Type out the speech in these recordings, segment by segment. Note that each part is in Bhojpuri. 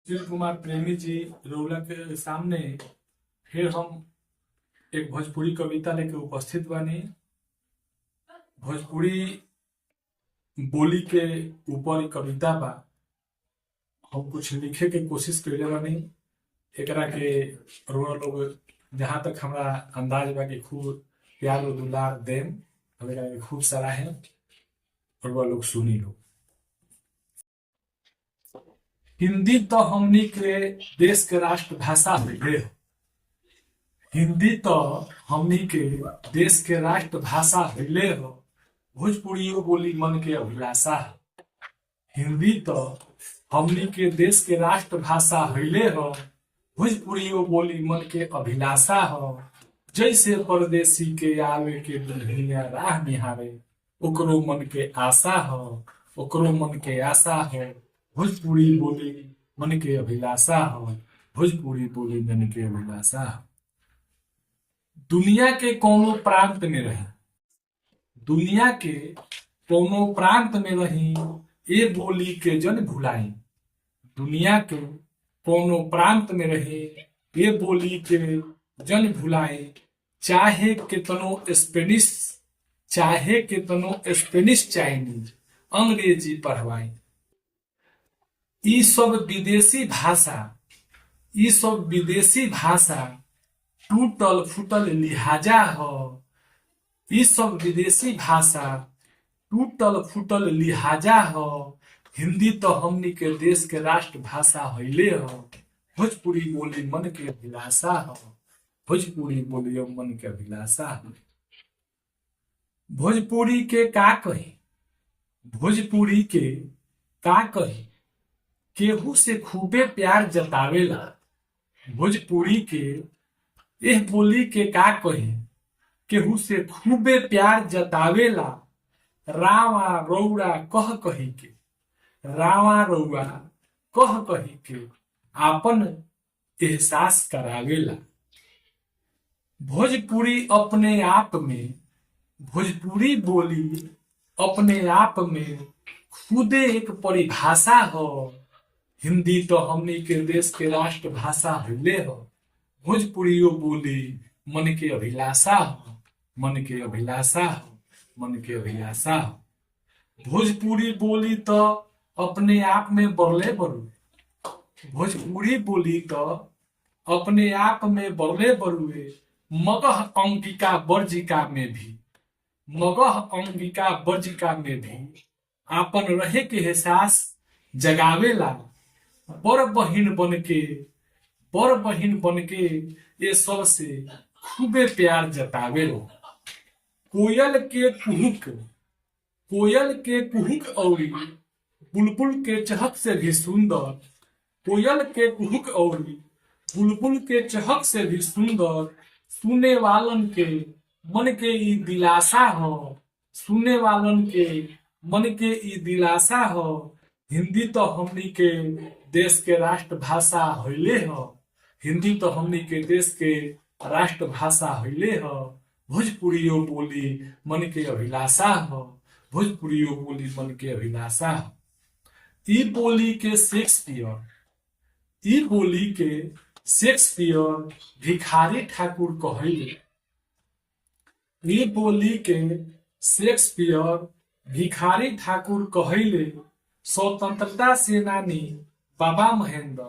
सुशील कुमार प्रेमी जी रउरा के सामने फिर हम एक भोजपुरी कविता लेके उपस्थित बानी। भोजपुरी बोली के ऊपर इ कविता बा। हम कुछ लिखे के कोशिश कइले बानी। एकरा के रउरा लोग जहाँ तक हमरा अंदाज बा कि खूब प्यार और दुलार देम, हम एकरा के खूब सराहे। रउरा लोग सुनी लो। हिंदी तो हमनी के देश के राष्ट्रभाषा हवे। हिंदी तो हमनी के देश के राष्ट्रभाषा हइले हो। भोजपुरियो बोली मन के अभिलाषा है। हिंदी तो हमनी के देश के राष्ट्रभाषा हइले हो। भोजपुरियो बोली मन के अभिलाषा हो। जैसे परदेसी के आवे के दुल्हनिया राह निहारे, ओकरो मन के आशा हो, ओकरो मन के आशा हो। भोजपुरी बोली मन के अभिलाषा हो, भोजपुरी बोली मन के अभिलाषा हो। दुनिया के कोनो प्रांत में रही, दुनिया के कोनो प्रांत में रही, ए बोली के जन भुलाई। दुनिया के कोनो प्रांत में रही, ए बोली के जन भुलाई। चाहे कितनो स्पेनिश, चाहे कितनो स्पेनिश, चाइनीज, अंग्रेजी पढ़वाई। ई सब विदेशी भाषा, ई सब विदेशी भाषा टूटल फूटल लिहाजा हो। ई सब विदेशी भाषा टूटल फूटल लिहाजा हो। हिंदी तो हमनी के देश के राष्ट्र भाषा हइले हो। भोजपुरी बोली मन के अभिलाषा हो, भोजपुरी बोली मन के अभिलाषा हो। भोजपुरी के का कही, भोजपुरी के का कही, केहू से खूबे प्यार जतावेला। भोजपुरी के एह बोली के का कही, केहू से खूबे प्यार जतावेला। रावा रौरा कह कही के, रावा रौरा कह कही के आपन एहसास करावेला। भोजपुरी अपने आप में, भोजपुरी बोली अपने आप में खुदे एक परिभाषा हो। हिंदी तो हमनी के देश के राष्ट्र भाषा हइले हो। भोजपुरियो बोली मन के अभिलाषा हो, मन के अभिलाषा हो, मन के अभिलाषा हो। भोजपुरी बोली तो अपने आप में बरले बरुए, भोजपुरी बोली तो अपने आप में बरले बरुए। मगह अंगिका वर्जिका में भी, मगह अंगिका वर्जिका में भी आपन रहे के एहसास जगावेला। बड़ बहिन बन के, बड़ बहिन बन के ये सब से खूबे प्यार जतावेला। कोयल के कुहुक, कोयल के कुहुक औरी बुलबुल के चहक से भी सुंदर, कोयल के कुहुक औरी बुलबुल के चहक से भी सुंदर। सुने वालन के मन के ई दिलासा हो, सुने वालन के मन के ई दिलासा हो। हिंदी तो हमनी के देश के राष्ट्र भाषा हइले हो। हिंदी तो हमनी के देश के राष्ट्र भाषा हइले हो। भोजपुरियो बोली मन के अभिलाषा हो, भोजपुरियो बोली मन के अभिलाषा हो। ई बोली के शेक्सपियर, ई बोली के शेक्सपियर भिखारी ठाकुर कहले। ई बोली के शेक्सपियर भिखारी ठाकुर कहले। स्वतंत्रता सेनानी बाबा महेंद्र,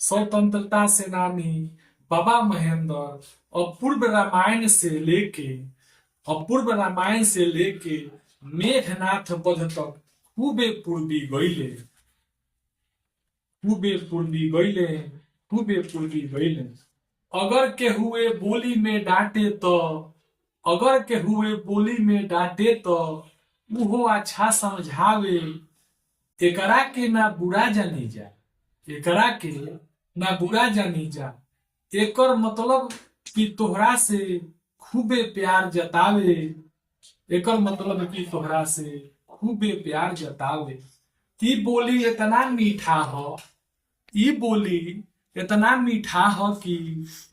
स्वतंत्रता सेनानी बाबा महेंद्र अपूर्व रामायण से लेके, अपूर्व रामायण से लेके मेघनाथ वध तक खूबे पूर्वी गईले, खूबे पूर्वी गईले, खूबे पूर्वी गईले। अगर के हुए बोली में डांटे तो, अगर के हुए बोली में डांटे तो उहो अच्छा समझावे। एकरा के ना बुरा जानी जा, एकरा के ना बुरा जानी जा। एकर मतलब कि तोहरा से खूबे प्यार जतावे, एकर मतलब कि तोहरा से खूबे प्यार जतावे। ई बोली इतना मीठा हो, ई बोली इतना मीठा हो कि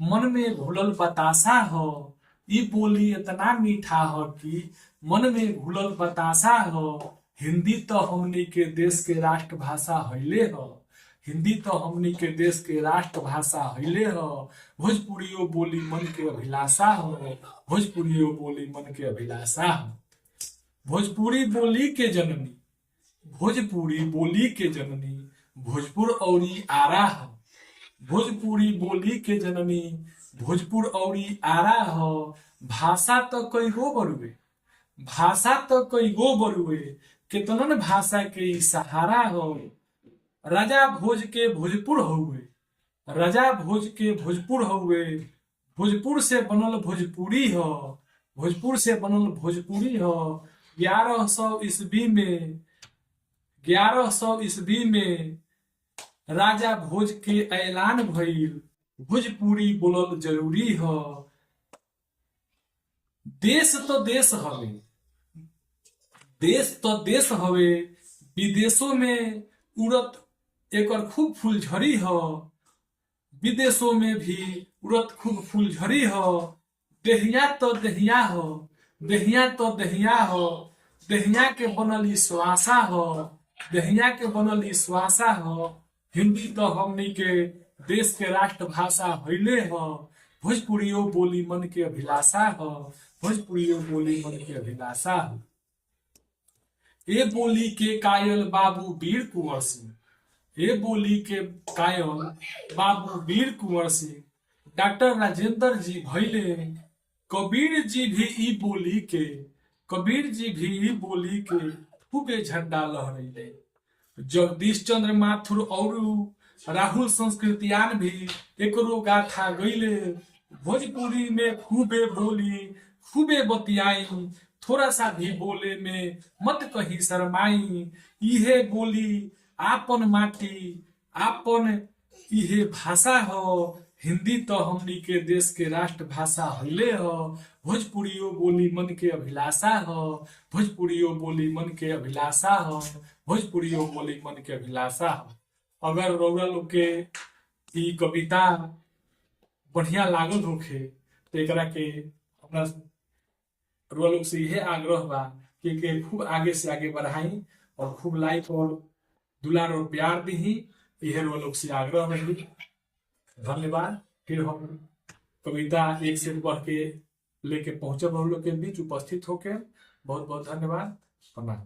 मन में घुलल बतासा हो। ई बोली इतना मीठा हो कि मन में घुलल बतासा हो। हिंदी तो हमनी के देश के राष्ट्र भाषा हइले हो। हिंदी तो हमनी के देश के राष्ट्रभाषा हइले ह। भोजपुरियो बोली मन के अभिलाषा ह। भोजपुरियो बोली मन के अभिलाषा ह। भोजपुरी बोली के जननी, भोजपुरी बोली के जननी भोजपुर औरी आरा ह। भोजपुरी बोली के जननी भोजपुर औरी आरा ह। भाषा तो कई गो बरुए, भाषा तो कई गो बरुए, केतनन भाषा के ई सहारा हो। राजा भोज के भोजपुर हउए, राजा भोज के भोजपुर हउए। भोजपुर से बनल भोजपुरी ह, भोजपुर से बनल भोजपुरी ह। 1100 ईस्वी में, 1100 ईस्वी में राजा भोज के ऐलान भइल, भोजपुरी बोलल जरूरी ह। देश तो देश हवे, देश तो देश हवे, विदेशों में उड़त एकर खूब फूलझड़ी ह। विदेशों में भी उड़त खूब फूलझड़ी ह। देहिया तो देहिया ह, देहिया तो देहिया ह। देहिया के बनल ई श्वासा ह, देहिया के बनल ई श्वासा ह। हिंदी तो हमनी के देश के राष्ट्रभाषा हइले ह। भोजपुरियो बोली मन के अभिलाषा ह। भोजपुरियो बोली मन के अभिलाषा ह। ए बोली के कायल बाबू वीर कुंवर सिंह, ए बोली के कायल बाबू वीर कुंवर सिंह। डॉक्टर राजेंद्र जी भइले, कबीर जी भी ई बोली के, कबीर जी भी ई बोली के खूबे झंडा लहरैले। जगदीश चंद्र माथुर और राहुल संस्कृतियान भी एकरो गाथा गईले। भोजपुरी में खूबे बोली, खूबे बतियाई, थोड़ा सा भी बोले में मत कहीं शरमाई। इहे बोली आपन माटी, आपन इहे भाषा हो। हिंदी तो हमनी के देश के राष्ट्रभाषा हइले ह। भोजपुरियो बोली मन के अभिलाषा ह। भोजपुरियो बोली मन के अभिलाषा ह। भोजपुरियो बोली मन के अभिलाषा ह। अगर रउरा लोग के ई कविता बढ़िया लागल होखे तो एकरा के अपना रउरा लोग से यह आग्रह बा कि खूब आगे से आगे बढ़ाई और खूब लाइक और दुलार और प्यार दी। यह रउरा लोग से आग्रह रही। धन्यवाद। फिर हम कविता एक से पढ़ के लेके पहुंचब हम लोग के बीच उपस्थित होके। बहुत बहुत धन्यवाद। प्रणाम।